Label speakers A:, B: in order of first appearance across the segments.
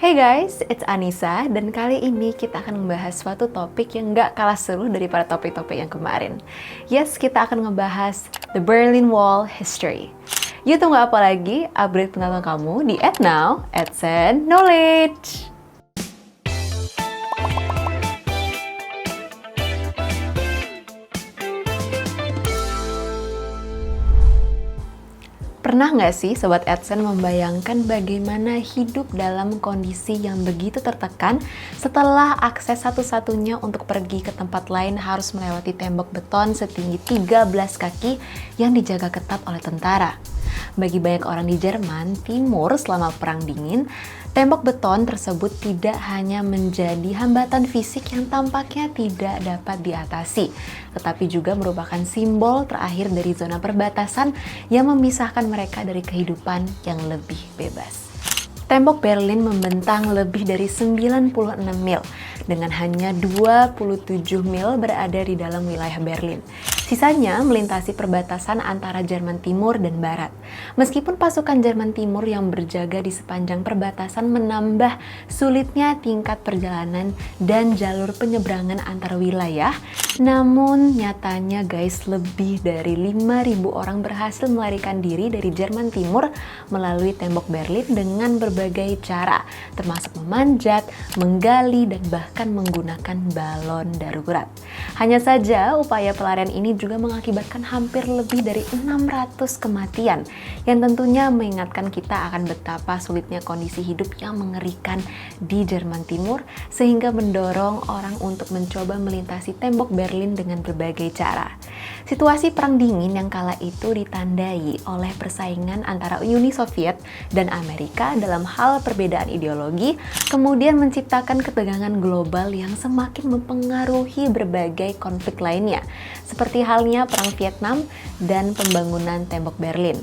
A: Hey guys, it's Anissa dan kali ini kita akan membahas suatu topik yang gak kalah seru daripada topik-topik yang kemarin. Yes, kita akan ngebahas The Berlin Wall History. Yuk tunggu apa lagi? Upgrade pengetahuan kamu di @now @knowledge. Pernah nggak sih Sobat AdSense membayangkan bagaimana hidup dalam kondisi yang begitu tertekan setelah akses satu-satunya untuk pergi ke tempat lain harus melewati tembok beton setinggi 13 kaki yang dijaga ketat oleh tentara? Bagi banyak orang di Jerman Timur selama Perang Dingin, tembok beton tersebut tidak hanya menjadi hambatan fisik yang tampaknya tidak dapat diatasi, tetapi juga merupakan simbol terakhir dari zona perbatasan yang memisahkan mereka dari kehidupan yang lebih bebas. Tembok Berlin membentang lebih dari 96 mil, dengan hanya 27 mil berada di dalam wilayah Berlin. Sisanya melintasi perbatasan antara Jerman Timur dan Barat. Meskipun pasukan Jerman Timur yang berjaga di sepanjang perbatasan menambah sulitnya tingkat perjalanan dan jalur penyeberangan antar wilayah, namun nyatanya guys, lebih dari 5.000 orang berhasil melarikan diri dari Jerman Timur melalui tembok Berlin dengan berbagai cara, termasuk memanjat, menggali, dan bahkan menggunakan balon darurat. Hanya saja, upaya pelarian ini juga mengakibatkan hampir lebih dari 600 kematian, yang tentunya mengingatkan kita akan betapa sulitnya kondisi hidup yang mengerikan di Jerman Timur, sehingga mendorong orang untuk mencoba melintasi tembok Berlin dengan berbagai cara. Situasi Perang Dingin yang kala itu ditandai oleh persaingan antara Uni Soviet dan Amerika dalam hal perbedaan ideologi, kemudian menciptakan ketegangan global yang semakin mempengaruhi berbagai konflik lainnya, seperti halnya Perang Vietnam dan pembangunan tembok Berlin.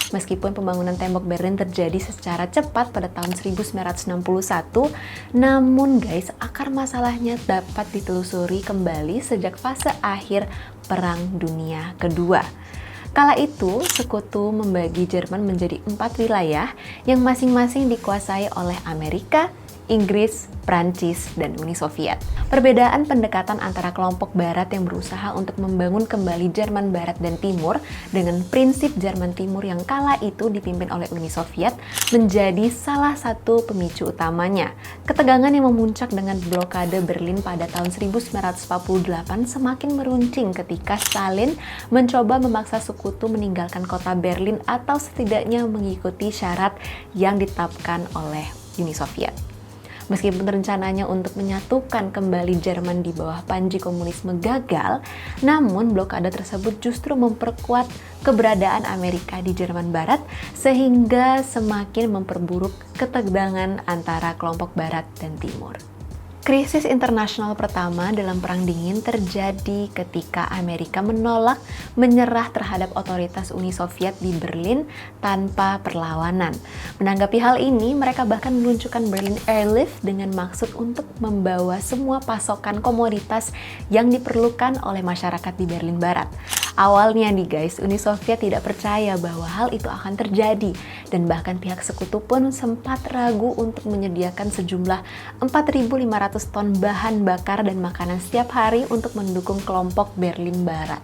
A: Meskipun pembangunan tembok Berlin terjadi secara cepat pada tahun 1961, namun guys, akar masalahnya dapat ditelusuri kembali sejak fase akhir Perang Dunia Kedua. Kala itu, sekutu membagi Jerman menjadi 4 wilayah yang masing-masing dikuasai oleh Amerika, Inggris, Prancis, dan Uni Soviet. Perbedaan pendekatan antara kelompok Barat yang berusaha untuk membangun kembali Jerman Barat dan Timur dengan prinsip Jerman Timur yang kala itu dipimpin oleh Uni Soviet menjadi salah satu pemicu utamanya. Ketegangan yang memuncak dengan blokade Berlin pada tahun 1948 semakin meruncing ketika Stalin mencoba memaksa sekutu meninggalkan kota Berlin atau setidaknya mengikuti syarat yang ditetapkan oleh Uni Soviet. Meskipun rencananya untuk menyatukan kembali Jerman di bawah panji komunisme gagal, namun blokade tersebut justru memperkuat keberadaan Amerika di Jerman Barat sehingga semakin memperburuk ketegangan antara kelompok Barat dan Timur. Krisis internasional pertama dalam Perang Dingin terjadi ketika Amerika menolak menyerah terhadap otoritas Uni Soviet di Berlin tanpa perlawanan. Menanggapi hal ini, mereka bahkan meluncurkan Berlin Airlift dengan maksud untuk membawa semua pasokan komoditas yang diperlukan oleh masyarakat di Berlin Barat. Awalnya nih guys, Uni Soviet tidak percaya bahwa hal itu akan terjadi, dan bahkan pihak sekutu pun sempat ragu untuk menyediakan sejumlah 4.500 ton bahan bakar dan makanan setiap hari untuk mendukung kelompok Berlin Barat.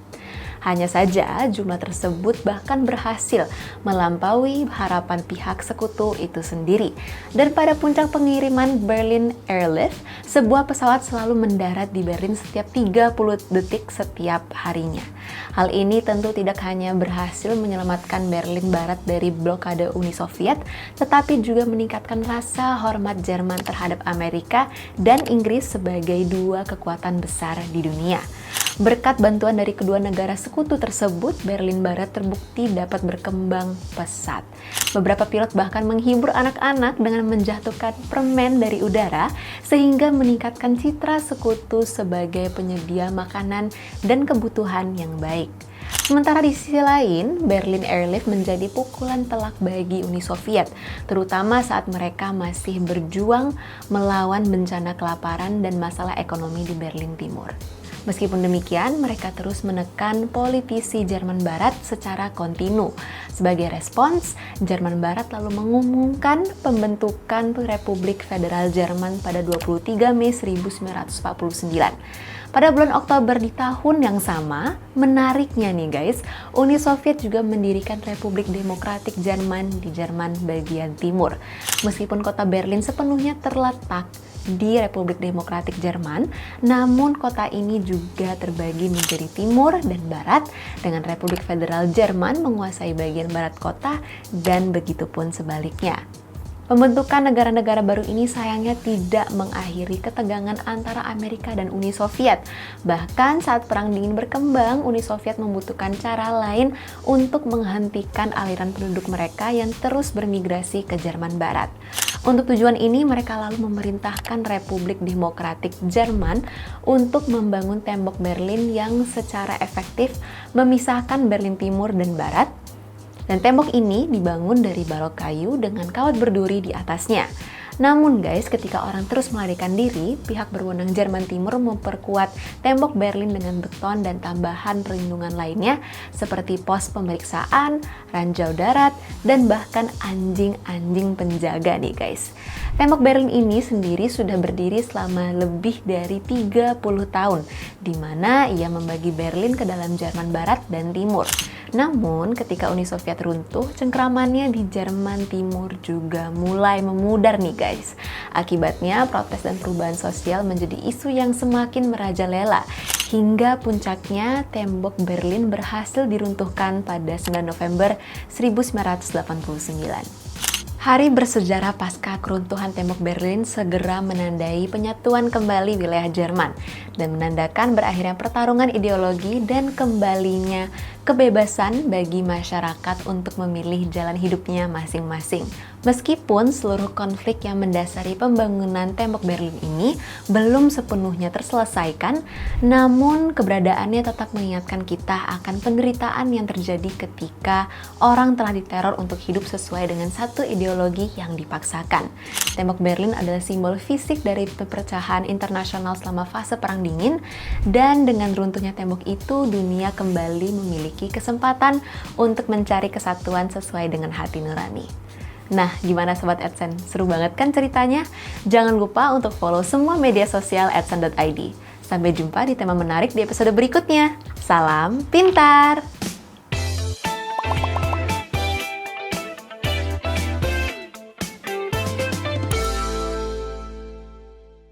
A: Hanya saja jumlah tersebut bahkan berhasil melampaui harapan pihak sekutu itu sendiri. Dan pada puncak pengiriman Berlin Airlift, sebuah pesawat selalu mendarat di Berlin setiap 30 detik setiap harinya. Hal ini tentu tidak hanya berhasil menyelamatkan Berlin Barat dari blokade Uni Soviet, tetapi juga meningkatkan rasa hormat Jerman terhadap Amerika dan Inggris sebagai dua kekuatan besar di dunia. Berkat bantuan dari kedua negara sekutu tersebut, Berlin Barat terbukti dapat berkembang pesat. Beberapa pilot bahkan menghibur anak-anak dengan menjatuhkan permen dari udara, sehingga meningkatkan citra sekutu sebagai penyedia makanan dan kebutuhan yang baik. Sementara di sisi lain, Berlin Airlift menjadi pukulan telak bagi Uni Soviet, terutama saat mereka masih berjuang melawan bencana kelaparan dan masalah ekonomi di Berlin Timur. Meskipun demikian, mereka terus menekan politisi Jerman Barat secara kontinu. Sebagai respons, Jerman Barat lalu mengumumkan pembentukan Republik Federal Jerman pada 23 Mei 1949. Pada bulan Oktober di tahun yang sama, menariknya nih guys, Uni Soviet juga mendirikan Republik Demokratik Jerman di Jerman bagian timur. Meskipun kota Berlin sepenuhnya terletak di Republik Demokratik Jerman, namun kota ini juga terbagi menjadi timur dan barat, dengan Republik Federal Jerman menguasai bagian barat kota dan begitu pun sebaliknya. Pembentukan negara-negara baru ini sayangnya tidak mengakhiri ketegangan antara Amerika dan Uni Soviet. Bahkan saat Perang Dingin berkembang, Uni Soviet membutuhkan cara lain untuk menghentikan aliran penduduk mereka yang terus bermigrasi ke Jerman Barat. Untuk tujuan ini, mereka lalu memerintahkan Republik Demokratik Jerman untuk membangun tembok Berlin yang secara efektif memisahkan Berlin Timur dan Barat. Dan tembok ini dibangun dari balok kayu dengan kawat berduri di atasnya. Namun guys, ketika orang terus melarikan diri, pihak berwenang Jerman Timur memperkuat tembok Berlin dengan beton dan tambahan perlindungan lainnya seperti pos pemeriksaan, ranjau darat, dan bahkan anjing-anjing penjaga nih guys. Tembok Berlin ini sendiri sudah berdiri selama lebih dari 30 tahun, di mana ia membagi Berlin ke dalam Jerman Barat dan Timur. Namun, ketika Uni Soviet runtuh, cengkramannya di Jerman Timur juga mulai memudar nih guys. Akibatnya, protes dan perubahan sosial menjadi isu yang semakin merajalela. Hingga puncaknya, tembok Berlin berhasil diruntuhkan pada 9 November 1989. Hari bersejarah pasca keruntuhan tembok Berlin segera menandai penyatuan kembali wilayah Jerman dan menandakan berakhirnya pertarungan ideologi dan kembalinya kebebasan bagi masyarakat untuk memilih jalan hidupnya masing-masing. Meskipun seluruh konflik yang mendasari pembangunan tembok Berlin ini belum sepenuhnya terselesaikan, namun keberadaannya tetap mengingatkan kita akan penderitaan yang terjadi ketika orang telah diteror untuk hidup sesuai dengan satu ideologi yang dipaksakan. Tembok Berlin adalah simbol fisik dari perpecahan internasional selama fase Perang Dingin, dan dengan runtuhnya tembok itu, dunia kembali memiliki kesempatan untuk mencari kesatuan sesuai dengan hati nurani. Nah, gimana Sobat AdSense? Seru banget kan ceritanya? Jangan lupa untuk follow semua media sosial adsense.id. Sampai jumpa di tema menarik di episode berikutnya. Salam pintar!